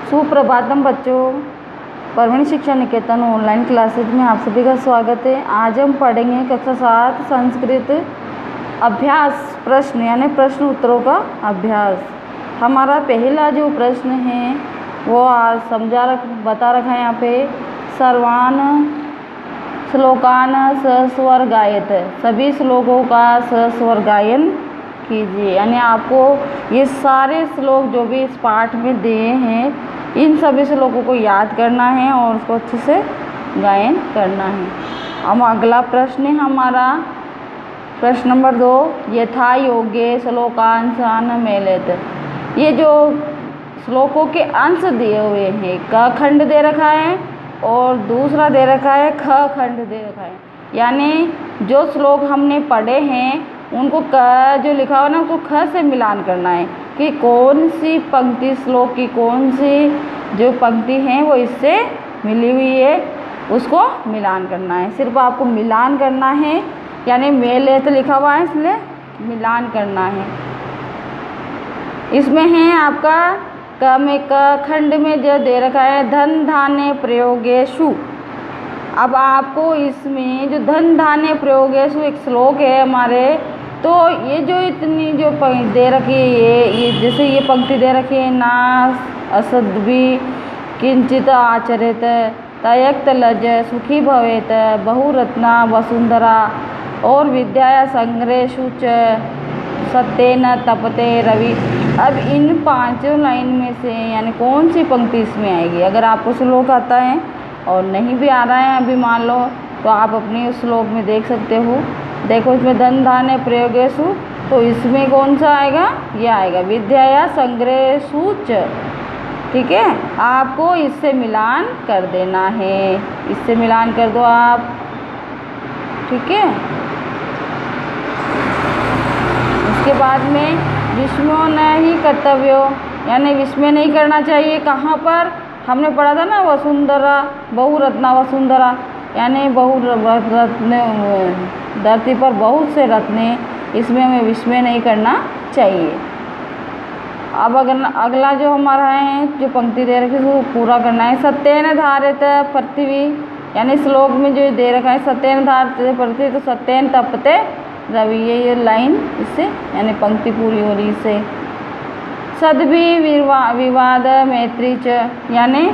सुप्रभातम बच्चों, परवीन शिक्षा निकेतन online classes में आप सभी का स्वागत है। आज हम पढ़ेंगे कक्षा 7 संस्कृत अभ्यास प्रश्न यानी प्रश्न उत्तरों का अभ्यास। हमारा पहला जो प्रश्न है वो आज बता रखा है यहाँ पे। सर्वान श्लोकान सस्वर गायत, सभी श्लोकों का सस्वर गायन कीजिए। यानी आपको ये सारे श्लोक जो भी इस पाठ में दिए हैं इन सभी श्लोकों को याद करना है और उसको अच्छे से गायन करना है। अब अगला प्रश्न है हमारा प्रश्न नंबर 2, यथा योग्य श्लोकांशान मेलित। ये जो श्लोकों के अंश दिए हुए हैं, क खंड दे रखा है और दूसरा दे रखा है ख खंड दे रखा है। यानी जो श्लोक हमने पढ़े हैं उनको क जो लिखा हुआ ना उसको ख से मिलान करना है कि कौन सी पंक्ति श्लोक की कौन सी जो पंक्ति है वो इससे मिली हुई है, उसको मिलान करना है। सिर्फ आपको मिलान करना है, यानी मेले तो लिखा हुआ है इसलिए मिलान करना है। इसमें है आपका क में क खंड में जो दे रखा है धन धान्य प्रयोगेषु। अब आपको इसमें जो धन धान्य प्रयोगेषु एक श्लोक है हमारे, तो ये जो इतनी जो पंक्ति दे रखी है ये जैसे ये पंक्ति दे रखी है ना असद्भि किंचित आचरेत तयक्त लज सुखी भवेत बहुरत्ना वसुंधरा और विद्या संग्रहेषु च सत्येन तपते रवि। अब इन 5 लाइन में से यानी कौन सी पंक्ति इसमें आएगी? अगर आपको श्लोक आता है और नहीं भी आ रहा है अभी मान लो, तो आप अपने उस श्लोक में देख सकते हो। देखो इसमें धन धान्य प्रयोगेषु, तो इसमें कौन सा आएगा? ये आएगा विद्या संग्रहेषु च। ठीक है, आपको इससे मिलान कर देना है, इससे मिलान कर दो आप। ठीक है, इसके बाद में विस्मयो न ही कर्तव्यो, यानी विस्मय नहीं करना चाहिए। कहाँ पर हमने पढ़ा था ना वसुंधरा बहुरत्ना वसुंधरा, यानी बहुरत्न धरती पर बहुत से रत्ने, इसमें हमें विस्मय नहीं करना चाहिए। अब अगला जो हमारा है जो पंक्ति दे रखी है वो पूरा करना है। सत्येन धारित पृथ्वी, यानी श्लोक में जो दे रखा है सत्येन धारित पृथ्वी, तो सत्येन तपते रवि, ये लाइन इससे यानी पंक्ति पूरी हो रही इससे। सद्भि विवाद मैत्री च, यानी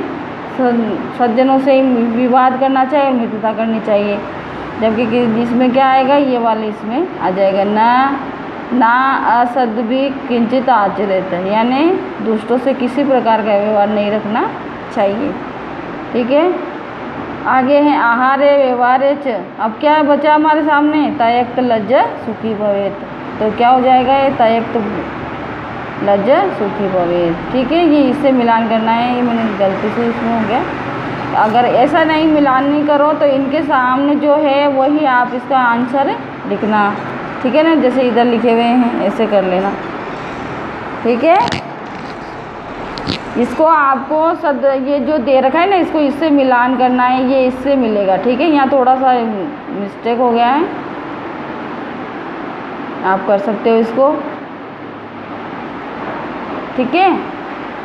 सज्जनों से विवाद करना चाहिए और मित्रता करनी चाहिए। जबकि इसमें क्या आएगा? ये वाले इसमें आ जाएगा ना असद्भि किंचित आचरेत, यानी दुष्टों से किसी प्रकार का व्यवहार नहीं रखना चाहिए। ठीक है, आगे है आहारे व्यवहारे च। अब क्या बचा हमारे सामने? तयक्त लज्ज सुखी भवेत, तो क्या हो जाएगा? ये तयक्त लज्ज सुखी भवेत। ठीक है, ये इससे मिलान करना है, ये मैंने गलती से इसमें हो गया। अगर ऐसा नहीं मिलान नहीं करो तो इनके सामने जो है वही आप इसका आंसर लिखना। ठीक है ना, जैसे इधर लिखे हुए हैं ऐसे कर लेना। ठीक है, इसको आपको ये जो दे रखा है ना इसको इससे मिलान करना है, ये इससे मिलेगा। ठीक है, यहाँ थोड़ा सा मिस्टेक हो गया है, आप कर सकते हो इसको। ठीक है,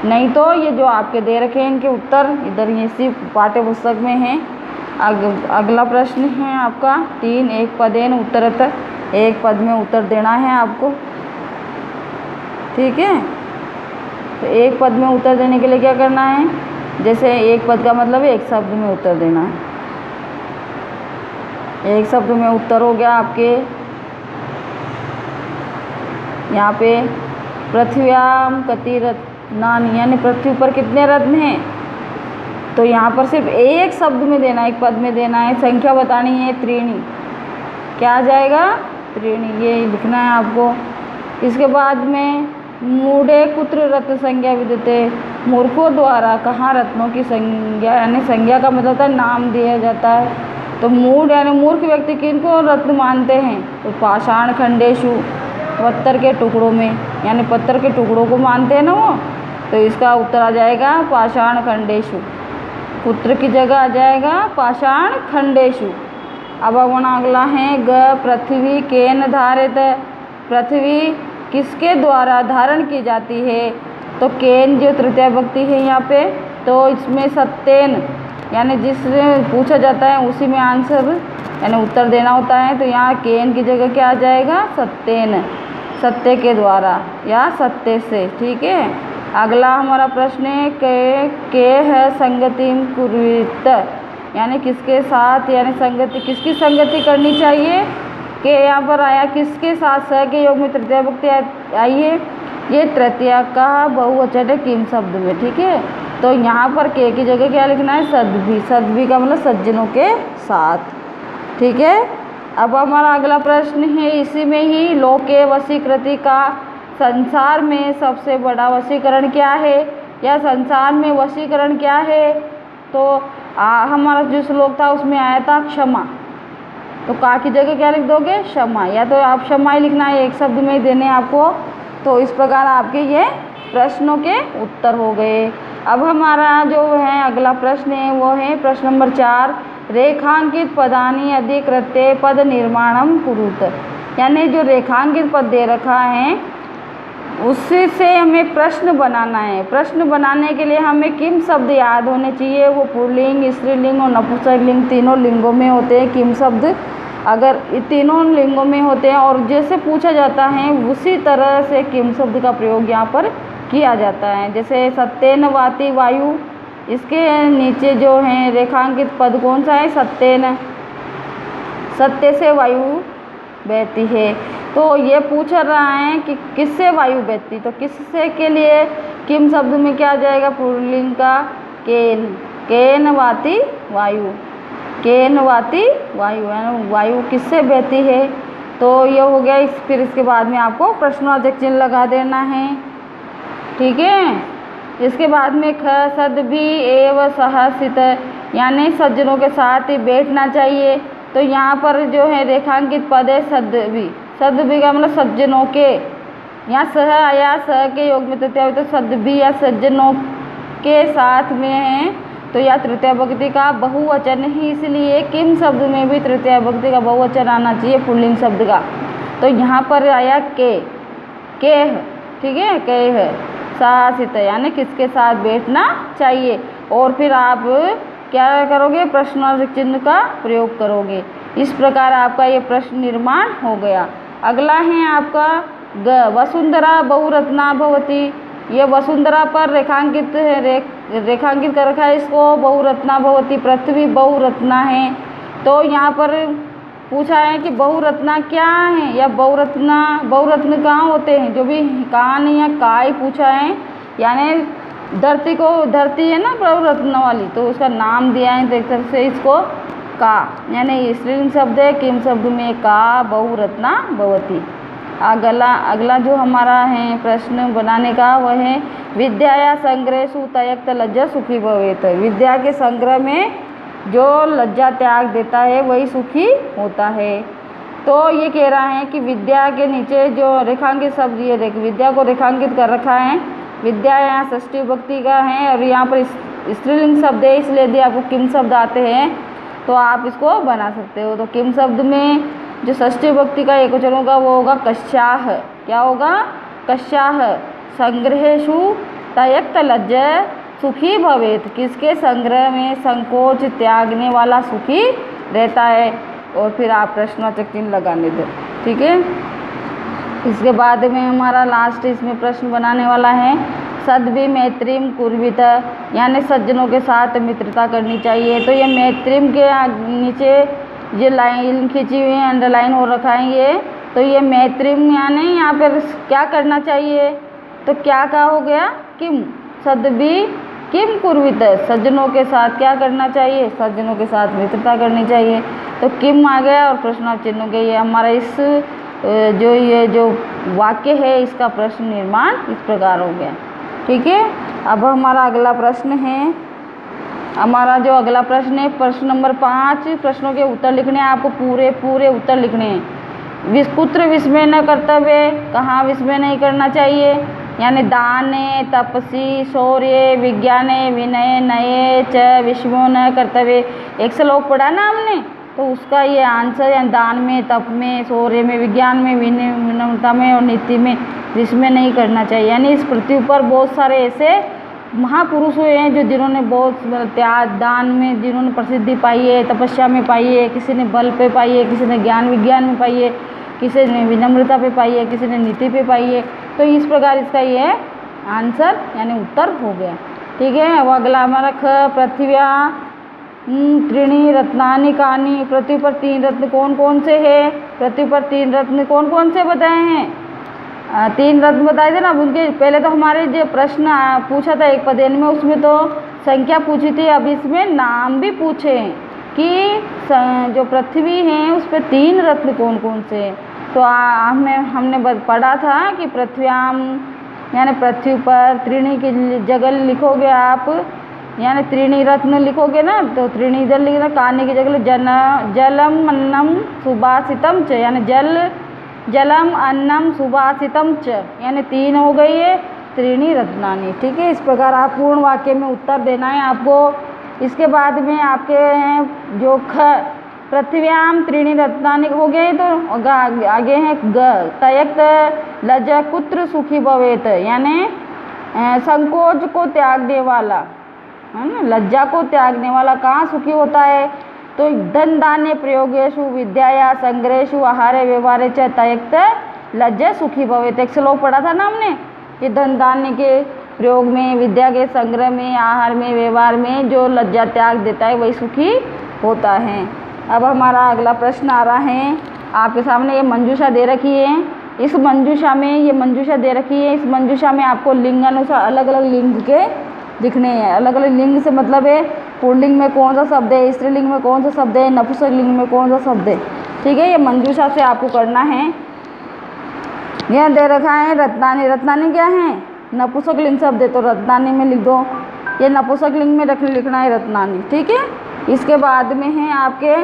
नहीं तो ये जो आपके दे रखे हैं इनके उत्तर इधर इसी पाठ्य पुस्तक में है। अगला प्रश्न है आपका 3, एक पदेन उत्तरत, एक पद में उत्तर देना है आपको। ठीक है, तो एक पद में उत्तर देने के लिए क्या करना है? जैसे एक पद का मतलब है एक शब्द में उत्तर देना है। एक शब्द में उत्तर हो गया आपके यहाँ पे पृथ्व्याम कति रत्नानि, यानी पृथ्वी पर कितने रत्न हैं? तो यहाँ पर सिर्फ एक शब्द में देना है, एक पद में देना है। संख्या बतानी है त्रीणि, क्या आ जाएगा? त्रीणि, ये लिखना है आपको। इसके बाद में मूढ़े कुत्र रत्न संज्ञा विद्यते, मूर्खों द्वारा कहाँ रत्नों की संज्ञा, यानी संज्ञा का मतलब है नाम दिया जाता है। तो मूढ़ यानी मूर्ख व्यक्ति किनको रत्न मानते हैं? तो पाषाण खंडेषु, पत्थर के टुकड़ों में, यानी पत्थर के टुकड़ों को मानते हैं ना वो, तो इसका उत्तर आ जाएगा पाषाण खंडेषु। पुत्र की जगह आ जाएगा पाषाण खंडेषु। अब अपना अगला है ग पृथ्वी केन धारित, पृथ्वी किसके द्वारा धारण की जाती है? तो केन जो तृतीया विभक्ति है यहाँ पे, तो इसमें सत्येन यानी जिससे पूछा जाता है उसी में आंसर यानी उत्तर देना होता है। तो यहाँ केन की जगह क्या आ जाएगा, सत्येन, सत्य के द्वारा या सत्य से। ठीक है, अगला हमारा प्रश्न है के है संगतिम कुर्वीत, यानी किसके साथ यानी संगति, किसकी संगति करनी चाहिए। के यहाँ पर आया किसके साथ, स के योग में तृतीया विभक्ति आई है, ये तृतीया का बहुवचन है किम शब्द में। ठीक है, तो यहाँ पर के की जगह क्या लिखना है, सद्भी। सद्भी का मतलब सज्जनों के साथ। ठीक है, अब हमारा अगला प्रश्न है इसी में ही, लोके वशीकृति का संसार में सबसे बड़ा वशीकरण क्या है, या संसार में वशीकरण क्या है। तो हमारा जो श्लोक था उसमें आया था क्षमा, तो का की जगह क्या लिख दोगे, क्षमा, या तो आप क्षमा ही लिखना है, एक शब्द में ही देने आपको। तो इस प्रकार आपके ये प्रश्नों के उत्तर हो गए। अब हमारा जो है अगला प्रश्न है वो है प्रश्न नंबर 4, रेखांकित पदानि अधिकृत्य पद निर्माणम कुरुत, यानी जो रेखांकित पद दे रखा है उससे से हमें प्रश्न बनाना है। प्रश्न बनाने के लिए हमें किम शब्द याद होने चाहिए, वो पुल्लिंग, स्त्रीलिंग और नपुंसकलिंग तीनों लिंगों में होते हैं किम शब्द। अगर तीनों लिंगों में होते हैं और जैसे पूछा जाता है उसी तरह से किम शब्द का प्रयोग यहाँ पर किया जाता है। जैसे सत्येन वाति वायु, इसके नीचे जो है रेखांकित पद कौन सा है, सत्येन, सत्य से वायु बहती है। तो ये पूछ रहा है कि किससे वायु बहती, तो किससे के लिए किम शब्द में क्या आ जाएगा, पुल्लिंग का केन, केन वाति वायु, केन वाति वायु, यानी वायु किससे बहती है। तो ये हो गया। फिर इसके बाद में आपको प्रश्नवाचक चिन्ह लगा देना है। ठीक है, इसके बाद में ख सद्भी एव सहसित, यानी सज्जनों के साथ ही बैठना चाहिए। तो यहाँ पर जो है रेखांकित पद है सद्भी, सद्भी का मतलब सज्जनों के, यहाँ सह आया, सह के योग में तृतीया तो सद्भी या सज्जनों के साथ में है, तो यह तृतीया विभक्ति का बहुवचन ही, इसलिए किम शब्द में भी तृतीया विभक्ति का बहुवचन आना चाहिए पुल्लिंग शब्द का। तो यहाँ पर आया के ठीक है, के है सासित, यानी किसके साथ बैठना चाहिए। और फिर आप क्या करोगे, प्रश्नवाचक चिन्ह का प्रयोग करोगे। इस प्रकार आपका ये प्रश्न निर्माण हो गया। अगला है आपका ग, वसुंधरा बहुरत्ना भवती, ये वसुंधरा पर रेखांकित है, रेखांकित कर रखा है इसको, बहुरत्ना भवती, पृथ्वी बहुरत्ना है। तो यहाँ पर पूछा है कि बहुरत्ना क्या है, या बहुरत्न कहाँ होते हैं, जो भी कहाँ नहीं है का ही पूछा है। यानी धरती है ना बहुरत्न वाली, तो उसका नाम दिया है, तो एक तरह से इसको का, यानी स्त्रीलिंग शब्द है, किम शब्द में का बहुरत्ना भवती। अगला जो हमारा है प्रश्न बनाने का वह है विद्या संग्रह सुतयक्त लज्जा सुखी भवेत, विद्या के संग्रह में जो लज्जा त्याग देता है वही सुखी होता है। तो ये कह रहा है कि विद्या के नीचे जो रेखांकित शब्द, ये विद्या को रेखांकित कर रखा है, विद्या यहाँ षष्ठी विभक्ति का है और यहाँ पर स्त्रीलिंग शब्द है, इसलिए यदि आपको किम शब्द आते हैं तो आप इसको बना सकते हो। तो किम शब्द में जो षष्ठी विभक्ति का एकवचन होगा वो होगा कश्याह, क्या होगा, कश्याह, संग्रहेषु तयक्त लज्जा सुखी भवेत, किसके संग्रह में संकोच त्यागने वाला सुखी रहता है। और फिर आप प्रश्नवाचक चिन्ह लगाने दो। ठीक है, इसके बाद में हमारा लास्ट इसमें प्रश्न बनाने वाला है सद्भी मैत्रीम कुर्वित, यानी सज्जनों के साथ मित्रता करनी चाहिए। तो ये मैत्रीम के नीचे ये लाइन खींची हुई है, अंडरलाइन हो रखा है ये, तो ये मैत्रीम यानी यहाँ पर क्या करना चाहिए, तो क्या का हो गया, किम, सद्भी किम कुर्वित, सज्जनों के साथ क्या करना चाहिए, सज्जनों के साथ मित्रता करनी चाहिए। तो किम आ गया और प्रश्नवाचक चिन्ह हो गया। ये हमारा इस ये जो वाक्य है इसका प्रश्न निर्माण इस प्रकार हो गया। ठीक है, अब हमारा अगला प्रश्न है, हमारा जो अगला प्रश्न है प्रश्न नंबर 5, प्रश्नों के उत्तर लिखने हैं आपको, पूरे उत्तर लिखने हैं। कुत्र विस्मय न कर्तव्य, कहाँ विस्मय नहीं करना चाहिए, यानी दाने तपसी शौर्य विज्ञाने विनय नये च विस्मयो न कर्तव्य, एक श्लोक पढ़ा ना हमने, तो उसका ये आंसर, यानी दान में, तप में, शौर्य में, विज्ञान में, विनम्रता में और नीति में विस्मय नहीं करना चाहिए। यानी इस पृथ्वी पर बहुत सारे ऐसे महापुरुष हुए हैं जो जिन्होंने बहुत त्याग दान में जिन्होंने प्रसिद्धि पाई है, तपस्या में पाई है, किसी ने बल पे पाई है, किसी ने ज्ञान विज्ञान में पाई है, किसी ने विनम्रता पे पाई है, किसी ने नीति पे पाई है। तो इस प्रकार इसका ये आंसर यानी उत्तर हो गया। ठीक है। अब अगला हमारा ख पृथ्व्या त्रीणि रत्नानि कानि। पृथ्वी पर 3 रत्न कौन कौन से हैं? पृथ्वी पर 3 रत्न कौन कौन से बताए हैं? 3 रत्न बताए थे ना। अब उनके पहले तो हमारे जो प्रश्न पूछा था एक पदेन में, उसमें तो संख्या पूछी थी। अब इसमें नाम भी पूछे कि जो पृथ्वी है उस पर 3 रत्न कौन कौन से हैं। तो हमने पढ़ा था कि पृथ्व्याम यानी पृथ्वी पर, त्रीणि की जगह लिखोगे आप, यानी त्रीणि रत्न लिखोगे ना तो त्रीणि इधर लिखना, कानि की जगह जलम अन्नम सुभाषितम च, यानी जलम अन्नम सुभाषितम च, यानी 3 हो गई है त्रीणि रत्नानि। ठीक है। इस प्रकार आप पूर्ण वाक्य में उत्तर देना है आपको। इसके बाद में आपके जो ख पृथ्व्याम त्रीणि रत्नानि हो गए, तो आगे हैं ग तयक्त लज कुत्र सुखी भवेत, यानी संकोच को त्यागने वाला है ना, लज्जा को त्यागने वाला कहाँ सुखी होता है? तो धन दान्य प्रयोगेशु विद्याया संग्रहेशु आहारे व्यवहारे च तयक्त लज्जा सुखी भवेत। एक श्लोक पढ़ा था ना हमने कि धन दान्य के प्रयोग में, विद्या के संग्रह में, आहार में, व्यवहार में जो लज्जा त्याग देता है वही सुखी होता है। अब हमारा अगला प्रश्न आ रहा है आपके सामने। ये मंजूषा दे रखी है। इस मंजूषा में ये मंजूषा दे रखी है। इस मंजूषा में आपको लिंग अनुसार अलग अलग लिंग के दिखने हैं। अलग अलग लिंग से मतलब है पुल्लिंग में कौन सा शब्द है, स्त्रीलिंग में कौन सा शब्द है, नपुंसक लिंग में कौन सा शब्द है। ठीक है। ये मंजूषा से आपको करना है। यह दे रखा है रत्नानि। रत्नानि क्या है? नपुंसक लिंग शब्द है, तो रत्नानि में लिख दो। ये नपुंसक लिंग में लिखना है रत्नानि। ठीक है। इसके बाद में है आपके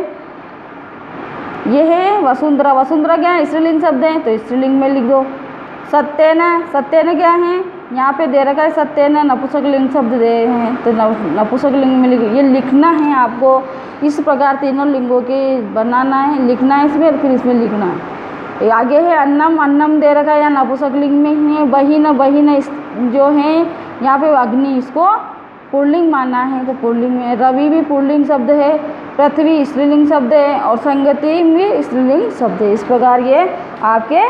ये है वसुंधरा। वसुंधरा क्या है? स्त्रीलिंग शब्द है, तो स्त्रीलिंग में लिख दो। सत्येन, सत्येन क्या है? यहाँ पे दे रखा है सत्येन, नपुंसक लिंग शब्द दे हैं, तो नपुंसक लिंग में ये लिखना है आपको। इस प्रकार तीनों लिंगों के बनाना है, लिखना है इसमें, और फिर इसमें लिखना है। आगे है अन्नम। अन्नम दे रखा है या नपुंसक लिंग में है। बहिन, बहिन जो है यहाँ पे अग्नि, इसको पुल्लिंग मानना है, तो पुल्लिंग में। रवि भी पुल्लिंग शब्द है, पृथ्वी स्त्रीलिंग शब्द है, और संगति भी स्त्रीलिंग शब्द है। इस प्रकार ये आपके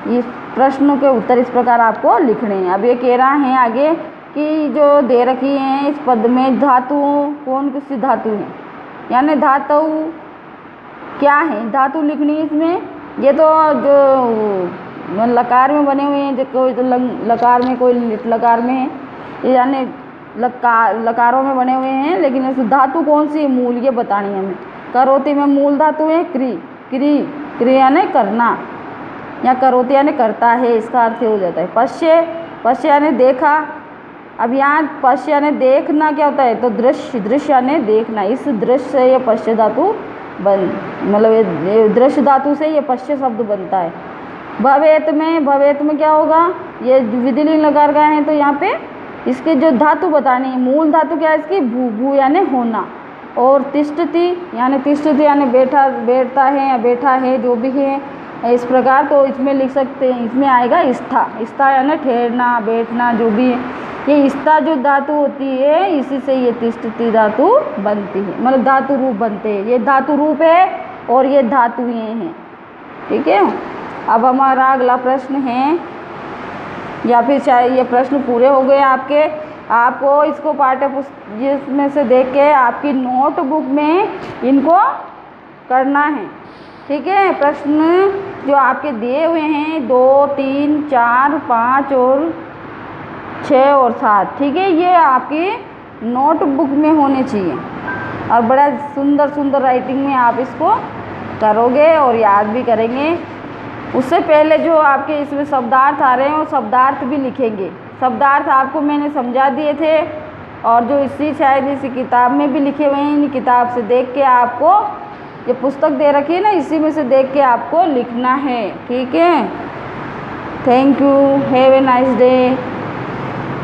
इस प्रश्नों के उत्तर इस प्रकार आपको लिखने हैं। अब ये कह रहा है आगे कि जो दे रखी हैं इस पद में धातु कौन सी धातु है, यानी धातु क्या है, धातु लिखनी है इसमें। ये तो जो लकार में बने हुए हैं, जो कोई तो लकार में, कोई लकार में है, यानी लकारों में बने हुए हैं, लेकिन इस धातु कौन सी मूल ये बतानी है हमें। करोति में मूल धातु है क्री। क्री यानी करना, या करोति यानी करता है, इसका अर्थ हो जाता है। पश्य, पश्य यानी देखा। अब यहाँ पश्य यानी देखना क्या होता है, तो दृश्य, दृश्य यानी देखना। इस दृश्य से ये पश्य धातु मतलब ये दृश्य धातु से ये पश्य शब्द बनता है। भवेत में क्या होगा, ये विधिलिंग लगा रखा है, तो यहाँ पे इसके जो धातु बतानी है, मूल धातु क्या है इसकी, भू, भू यानी होना। और तिष्ठति यानी बैठता है या बैठा है, जो भी है इस प्रकार, तो इसमें लिख सकते हैं। इसमें आएगा स्था यानी ठहरना, बैठना, जो भी है। ये स्था जो धातु होती है, इसी से ये तिष्ठति धातु बनती है, मतलब धातु रूप बनते हैं। ये धातु रूप है और ये धातु ये हैं। ठीक है। अब हमारा अगला प्रश्न है, या फिर चाहे ये प्रश्न पूरे हो गए आपके। आपको इसको पाठ्य पुस्तक जिसमें से देख के आपकी नोटबुक में इनको करना है। ठीक है। प्रश्न जो आपके दिए हुए हैं 2, 3, 4, 5 और 6 और 7, ठीक है, ये आपकी नोटबुक में होने चाहिए और बड़ा सुंदर सुंदर राइटिंग में आप इसको करोगे और याद भी करेंगे। उससे पहले जो आपके इसमें शब्दार्थ आ रहे हैं वो शब्दार्थ भी लिखेंगे। शब्दार्थ आपको मैंने समझा दिए थे, और जो इसी शायद इसी किताब में भी लिखे हुए हैं। किताब से देख के आपको, ये पुस्तक दे रखी है ना, इसी में से देख के आपको लिखना है। ठीक है। Thank you. Have a nice day.